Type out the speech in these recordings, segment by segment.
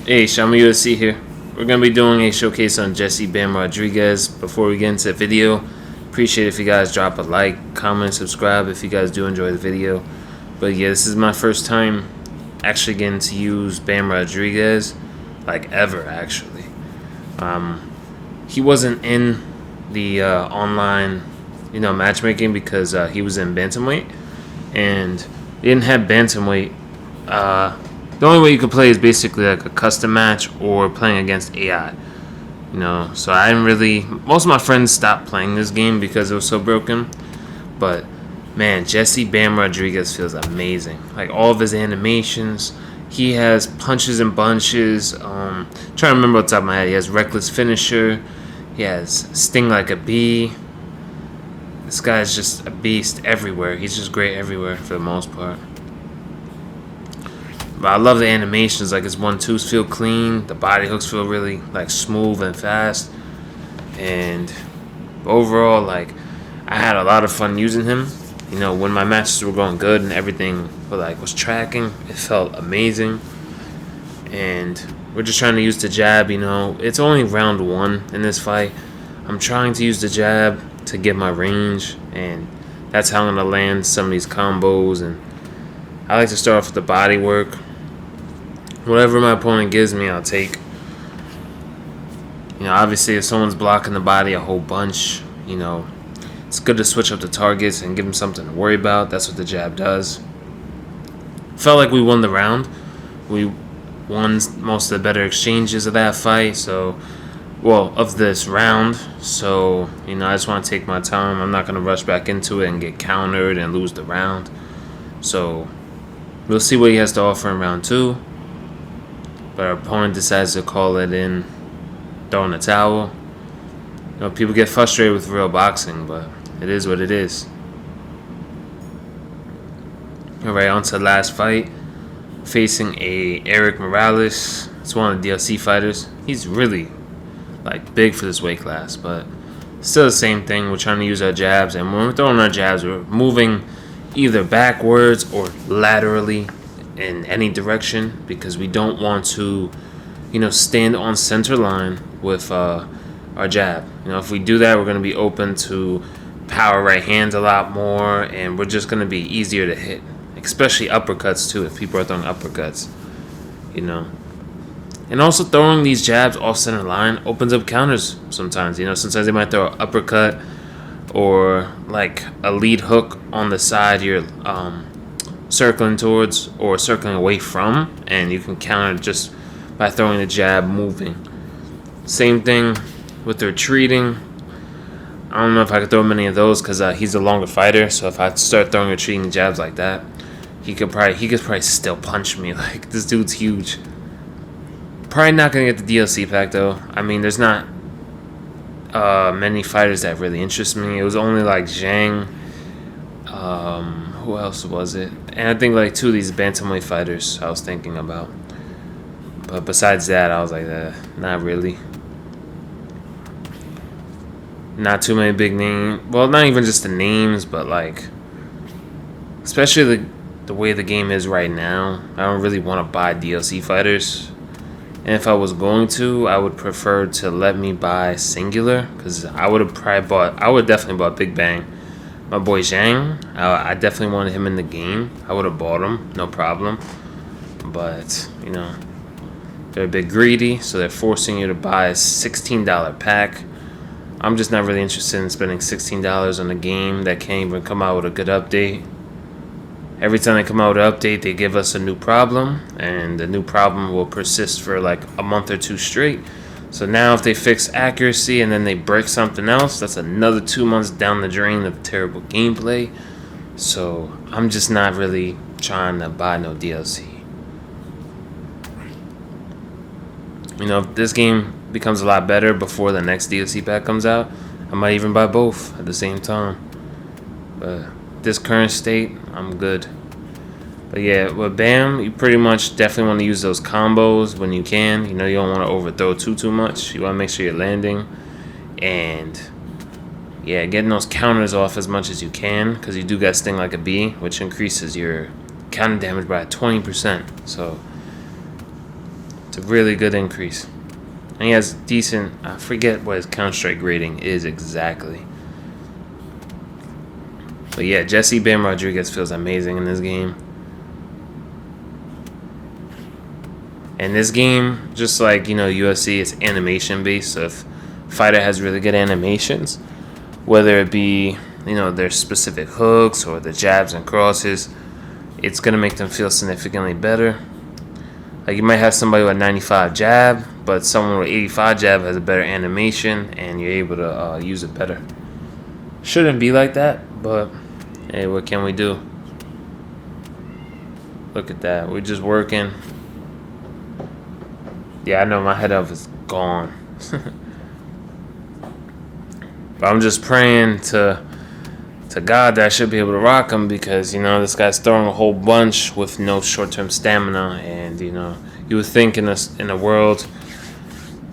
Hey, Shama USC here. We're going to be doing a showcase on Jesse Bam Rodriguez. Before we get into the video, appreciate if you guys drop a like, comment, subscribe if you guys do enjoy the video. But yeah, this is my first time actually getting to use Bam Rodriguez, like ever actually. He wasn't in the online, matchmaking because he was in bantamweight, and they didn't have bantamweight. The only way you could play is basically like a custom match or playing against AI. So I didn't really. Most of my friends stopped playing this game because it was so broken. But man, Jesse Bam Rodriguez feels amazing. Like all of his animations, he has punches and bunches. Trying to remember off the top of my head, he has reckless finisher. He has sting like a bee. This guy is just a beast everywhere. He's just great everywhere for the most part. But I love the animations, like his 1-2s feel clean, the body hooks feel really like smooth and fast, and overall, like I had a lot of fun using him. When my matches were going good and everything was tracking, it felt amazing. And we're just trying to use the jab. It's only round 1 in this fight. I'm trying to use the jab to get my range, and that's how I'm gonna land some of these combos. And I like to start off with the body work. Whatever my opponent gives me, I'll take. Obviously, if someone's blocking the body a whole bunch, it's good to switch up the targets and give them something to worry about. That's what the jab does. Felt like we won the round. We won most of the better exchanges of that fight. Of this round. So, I just want to take my time. I'm not going to rush back into it and get countered and lose the round. So, we'll see what he has to offer in round 2. But our opponent decides to call it in, throw in the towel. People get frustrated with real boxing, but it is what it is. Alright, on to the last fight. Facing a Erik Morales. It's one of the DLC fighters. He's really big for this weight class, but still the same thing. We're trying to use our jabs, and when we're throwing our jabs, we're moving either backwards or laterally in any direction, because we don't want to stand on center line with our jab. If we do that, we're going to be open to power right hands a lot more, and we're just going to be easier to hit, especially uppercuts too, if people are throwing uppercuts. And also throwing these jabs off center line opens up counters sometimes. Sometimes they might throw an uppercut or a lead hook on the side you're circling towards or circling away from, and you can counter just by throwing the jab moving. Same thing with retreating. I don't know if I could throw many of those because he's a longer fighter, so if I start throwing retreating jabs like that, he could probably still punch me. This dude's huge. Probably not gonna get the DLC pack though. There's not many fighters that really interest me. It was only Zhang. Who else was it? And I think 2 of these bantamweight fighters I was thinking about. But besides that, I was not really. Not too many big names. Well, not even just the names, but especially the way the game is right now, I don't really want to buy DLC fighters. And if I was going to, I would prefer to let me buy singular, because I would definitely bought Big Bang. My boy Zhang, I definitely wanted him in the game. I would have bought him, no problem. But, they're a bit greedy, so they're forcing you to buy a $16 pack. I'm just not really interested in spending $16 on a game that can't even come out with a good update. Every time they come out with an update, they give us a new problem, and the new problem will persist for a month or 2 straight. So now if they fix accuracy and then they break something else, that's another 2 months down the drain of terrible gameplay. So I'm just not really trying to buy no DLC. If this game becomes a lot better before the next DLC pack comes out, I might even buy both at the same time. But this current state, I'm good. But yeah, with Bam, you pretty much definitely want to use those combos when you can. You don't want to overthrow too much. You want to make sure you're landing. And yeah, getting those counters off as much as you can, because you do got sting like a bee, which increases your counter damage by 20%. So It's a really good increase. And he has decent, I forget what his Counter-Strike rating is exactly. But yeah, Jesse Bam Rodriguez feels amazing in this game. And this game, just like, UFC, it's animation based. So if a fighter has really good animations, whether it be, their specific hooks or the jabs and crosses, it's going to make them feel significantly better. Like, you might have somebody with a 95 jab, but someone with 85 jab has a better animation, and you're able to use it better. Shouldn't be like that, but hey, what can we do? Look at that. We're just working. Yeah, I know my head up is gone. But I'm just praying to God that I should be able to rock him, because, this guy's throwing a whole bunch with no short-term stamina. And, you would think in a world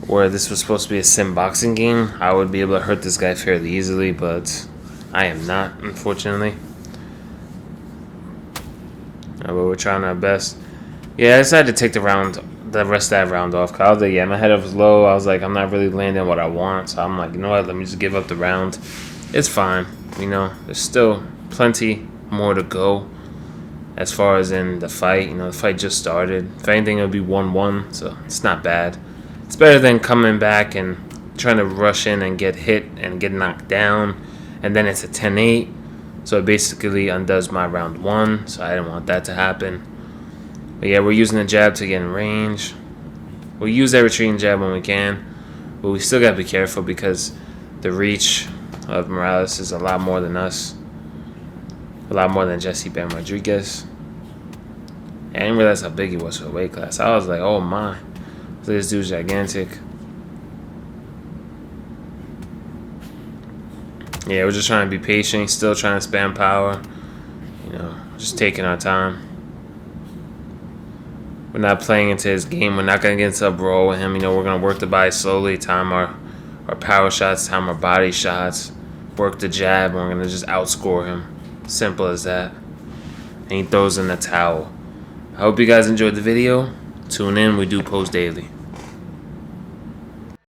where this was supposed to be a sim boxing game, I would be able to hurt this guy fairly easily, but I am not, unfortunately. But we're trying our best. Yeah, I decided to take the rest of that round off. Cause I was like, my head up was low. I was like, I'm not really landing what I want. So I'm like, you know what? Let me just give up the round. It's fine. There's still plenty more to go as far as in the fight. The fight just started. If anything, it'll be 1-1. So it's not bad. It's better than coming back and trying to rush in and get hit and get knocked down. And then it's a 10-8. So it basically undoes my round 1. So I didn't want that to happen. But yeah, we're using the jab to get in range. We'll use that retreating jab when we can. But we still got to be careful, because the reach of Morales is a lot more than us. A lot more than Jesse Bam Rodriguez. I didn't realize how big he was for the weight class. I was like, oh my. This dude's gigantic. Yeah, we're just trying to be patient. Still trying to spam power. Just taking our time. We're not playing into his game. We're not going to get into a brawl with him. We're going to work the body slowly, time our power shots, time our body shots, work the jab, and we're going to just outscore him. Simple as that. And he throws in the towel. I hope you guys enjoyed the video. Tune in. We do post daily.